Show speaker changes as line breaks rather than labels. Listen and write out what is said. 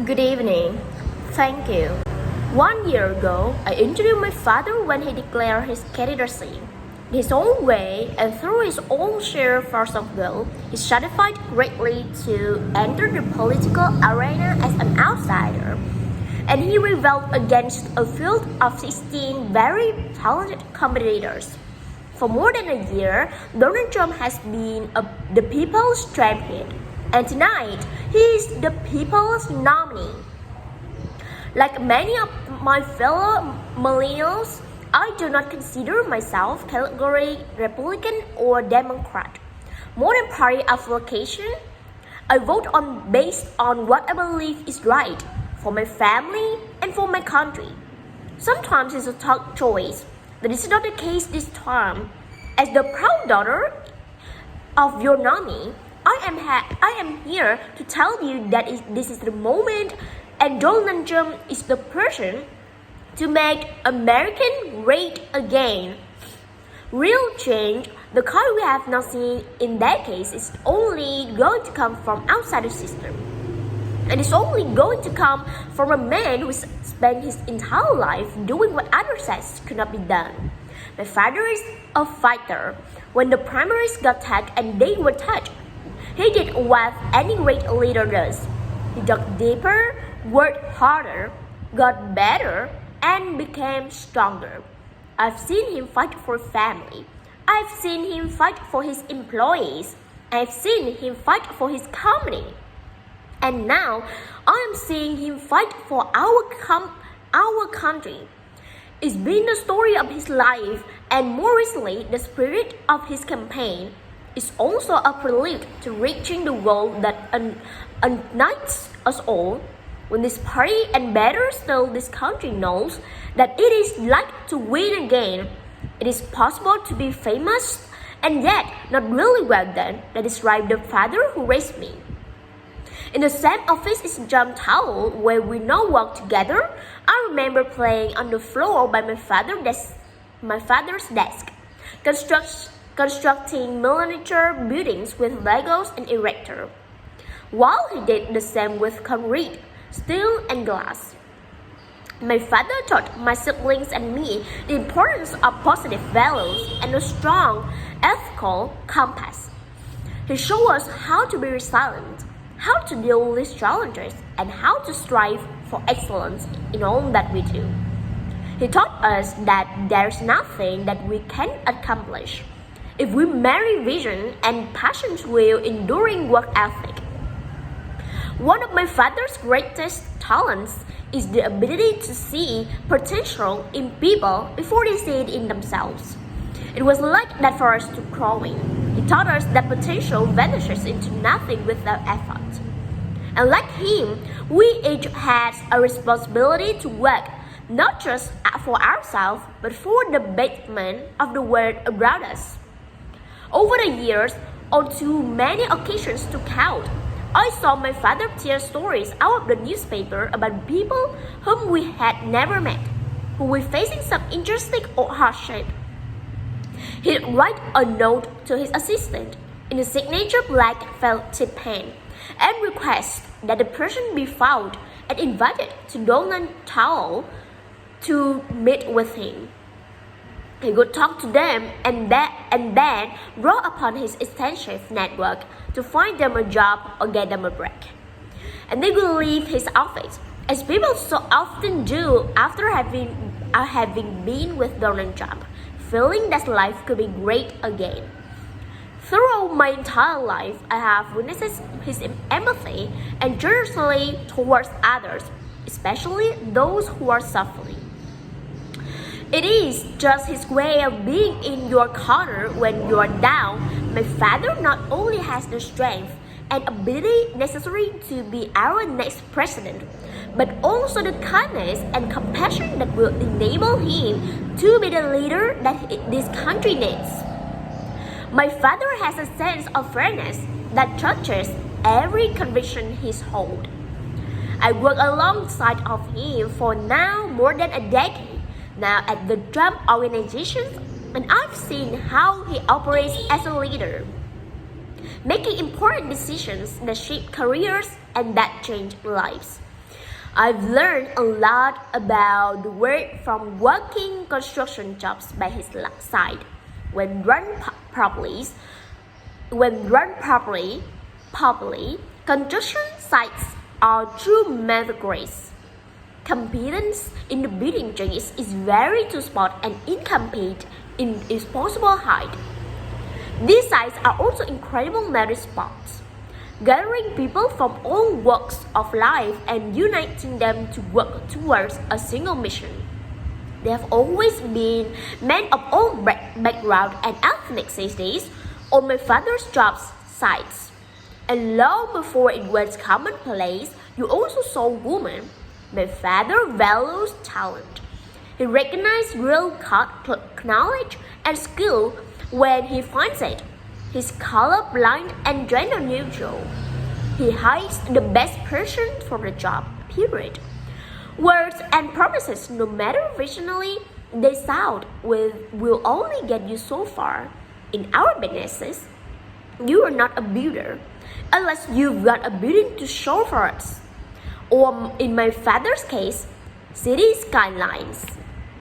Good evening. Thank you. 1 year ago, I interviewed my father when he declared his candidacy. In his own way and through his own sheer force of will, he stratified greatly to enter the political arena as an outsider. And he rebelled against a field of 16 very talented competitors. For more than a year, Donald Trump has been the people's champion. And tonight, he is the people's nominee. Like many of my fellow millennials, I do not consider myself category Republican or Democrat. More than party affiliation, I vote based on what I believe is right for my family and for my country. Sometimes it's a tough choice. That is not the case this time. As the proud daughter of your nominee, I am here to tell you that this is the moment and Donald Trump is the person to make America great again. Real change, the kind we have not seen in decades, is only going to come from outside the system. And it's only going to come from a man who spent his entire life doing what others said could not be done. My father is a fighter. When the primaries got tagged and they were touched, he did what any great leader does. He dug deeper, worked harder, got better, and became stronger. I've seen him fight for family. I've seen him fight for his employees. I've seen him fight for his company. And now I am seeing him fight for our country. It's been the story of his life, and more recently, the spirit of his campaign. Is also a prelude to reaching the goal that unites us all. When this party and better still this country knows that it is like to win again. It is possible to be famous and yet not really well done. That describes the father who raised me. In the same office is Jump Tower where we now work together. I remember playing on the floor by my father's desk. Constructing miniature buildings with Legos and erector, while he did the same with concrete, steel, and glass. My father taught my siblings and me the importance of positive values and a strong ethical compass. He showed us how to be resilient, how to deal with challenges, and how to strive for excellence in all that we do. He taught us that there's nothing that we can't accomplish if we marry vision and passion's will enduring work ethic. One of my father's greatest talents is the ability to see potential in people before they see it in themselves. It was like that for us to growing. He taught us that potential vanishes into nothing without effort. And like him, we each has a responsibility to work not just for ourselves, but for the betterment of the world around us. Over the years, on too many occasions to count, I saw my father tell stories out of the newspaper about people whom we had never met, who were facing some injustice or hardship. He'd write a note to his assistant in a signature black felt tip pen and request that the person be found and invited to Donald Tower to meet with him. He would talk to them and then draw upon his extensive network to find them a job or get them a break. And they would leave his office, as people so often do after having been with Donald Trump, feeling that life could be great again. Throughout my entire life, I have witnessed his empathy and generosity towards others, especially those who are suffering. It is just his way of being in your corner when you are down. My father not only has the strength and ability necessary to be our next president, but also the kindness and compassion that will enable him to be the leader that this country needs. My father has a sense of fairness that touches every conviction he holds. I work alongside of him for now more than a decade. Now at the Trump organization, and I've seen how he operates as a leader. making important decisions that shape careers and that change lives. I've learned a lot about the work from working construction jobs by his side. When run properly, properly, construction sites are true meritocracies. Competence in the building trade is very to spot and incomplete in its possible height. These sites are also incredible merit spots, gathering people from all walks of life and uniting them to work towards a single mission. They have always been men of all background and ethnicities on my father's job sites. And long before it was commonplace, you also saw women. My father values talent. He recognizes real knowledge and skill when he finds it. He's colorblind and gender neutral. He hires the best person for the job, period. Words and promises, no matter visionally they sound, will only get you so far. In our businesses, you are not a builder unless you've got a building to show for us. Or in my father's case, city skylines.